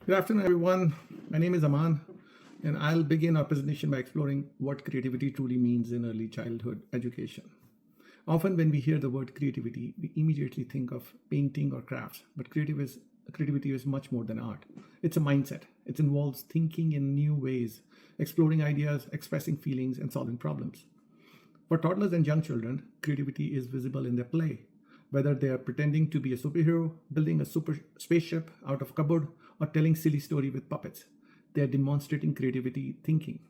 Good afternoon, everyone. My name is Aman, and I'll begin our presentation by exploring what creativity truly means in early childhood education. Often, when we hear the word creativity, we immediately think of painting or crafts, but creativity is much more than art. It's a mindset. It involves thinking in new ways, exploring ideas, expressing feelings, and solving problems. For toddlers and young children, creativity is visible in their play, whether they are pretending to be a superhero, building a super spaceship out of cupboard, or telling silly story with puppets. They are demonstrating creativity thinking.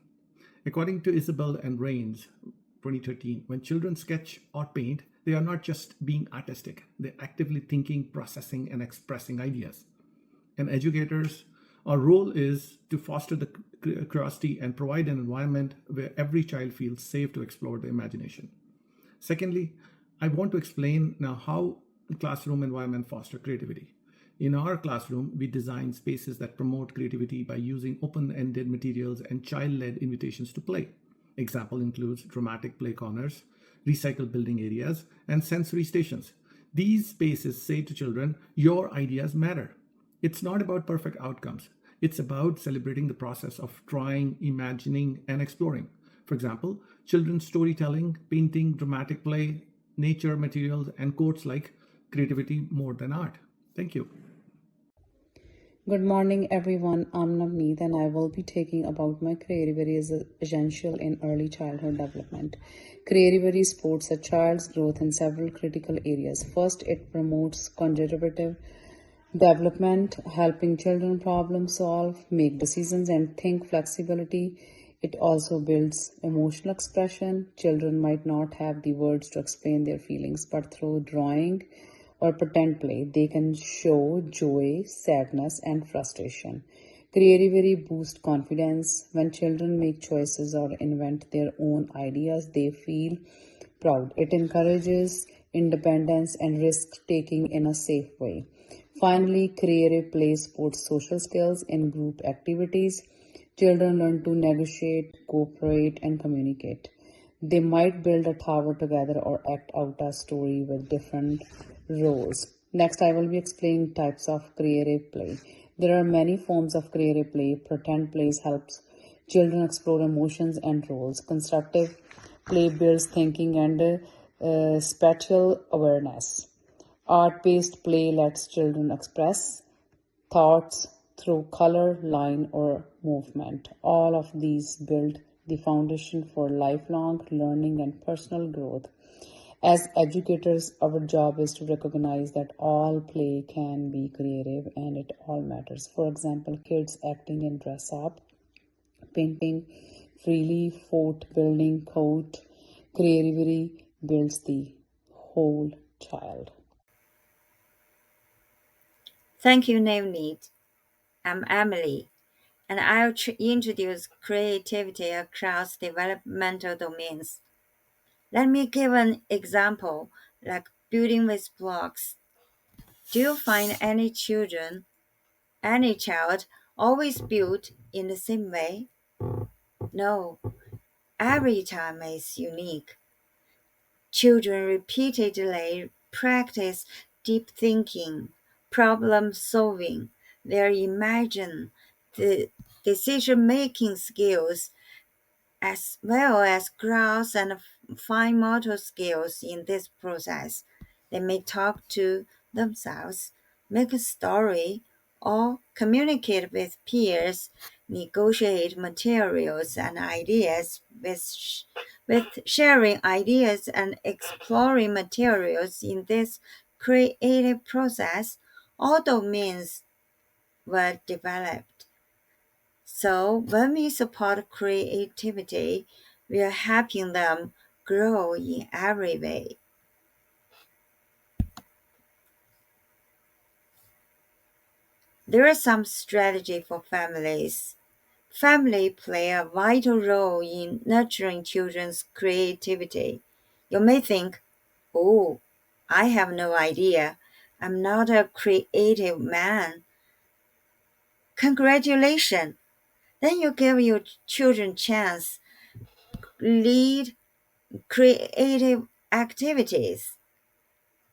According to Isabel and Rains, 2013, when children sketch or paint, they are not just being artistic, they're actively thinking, processing, and expressing ideas. And educators, our role is to foster the curiosity and provide an environment where every child feels safe to explore their imagination. Secondly, I want to explain now how the classroom environment foster creativity. In our classroom, we design spaces that promote creativity by using open-ended materials and child-led invitations to play. Example includes dramatic play corners, recycled building areas, and sensory stations. These spaces say to children, your ideas matter. It's not about perfect outcomes. It's about celebrating the process of trying, imagining, and exploring. For example, children's storytelling, painting, dramatic play, nature materials, and quotes like creativity more than art. Thank you. Good morning, everyone. I'm Navneet, and I will be talking about my creativity is essential in early childhood development. Creativity supports a child's growth in several critical areas. First, it promotes cognitive development, helping children problem solve, make decisions, and think flexibility. It also builds emotional expression. Children might not have the words to explain their feelings, but through drawing or pretend play, they can show joy, sadness, and frustration. Creativity boosts confidence. When children make choices or invent their own ideas, they feel proud. It encourages independence and risk taking in a safe way. Finally, creative play supports social skills in group activities. Children learn to negotiate, cooperate, and communicate. They might build a tower together or act out a story with different roles. Next, I will be explaining types of creative play. There are many forms of creative play. Pretend plays helps children explore emotions and roles. Constructive play builds thinking and spatial awareness. Art based play lets children express thoughts through color, line, or movement. All of these build the foundation for lifelong learning and personal growth. As educators, our job is to recognize that all play can be creative and it all matters. For example, kids acting in dress up, painting freely, fort building, code. Creativity builds the whole child. Thank you, Navneet. I'm Emily, and I'll introduce creativity across developmental domains. Let me give an example, like building with blocks. Do you find any child, always build in the same way? No, every time is unique. Children repeatedly practice deep thinking, problem solving, their imagine, the decision making skills, as well as gross and fine motor skills in this process. They may talk to themselves, make a story, or communicate with peers, negotiate materials and ideas with sharing ideas and exploring materials in this creative process. All domains were developed. So when we support creativity, we are helping them grow in every way. There are some strategy for families. Family play a vital role in nurturing children's creativity. You may think, oh, I have no idea. I'm not a creative man. Congratulations. Then you give your children chance, lead creative activities,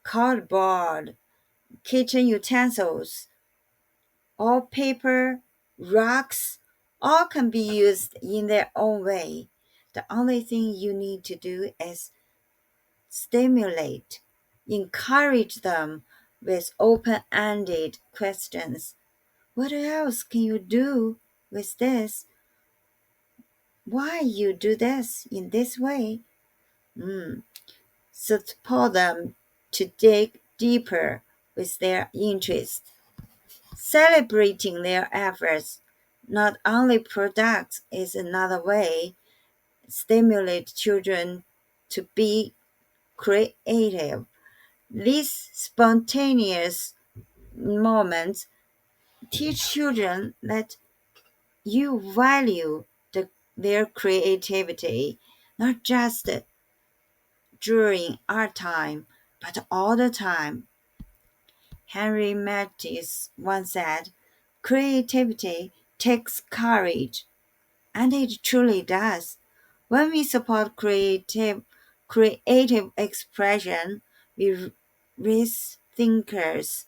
cardboard, kitchen utensils, or paper, rocks, all can be used in their own way. The only thing you need to do is stimulate, encourage them with open-ended questions. What else can you do with this? Why you do this in this way? Support them to dig deeper with their interest. Celebrating their efforts, not only products, is another way. Stimulate children to be creative. These spontaneous moments teach children that you value their creativity, not just during art time, but all the time. Henry Matisse once said, "Creativity takes courage," and it truly does. When we support creative expression, we raise thinkers,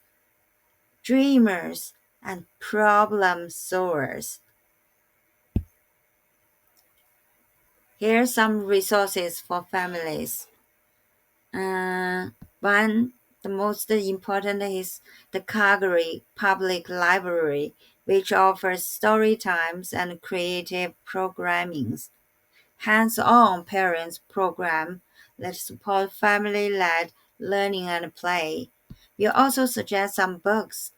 dreamers, and problem solvers. Here are some resources for families. One, the most important is the Calgary Public Library, which offers story times and creative programmings. Hands-on parents program that support family-led learning and play. We also suggest some books.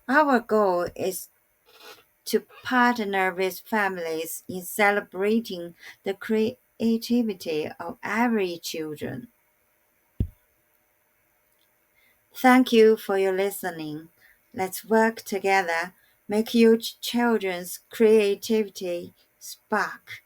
Our goal is to partner with families in celebrating the creativity of every children. Thank you for your listening. Let's work together, make your children's creativity spark.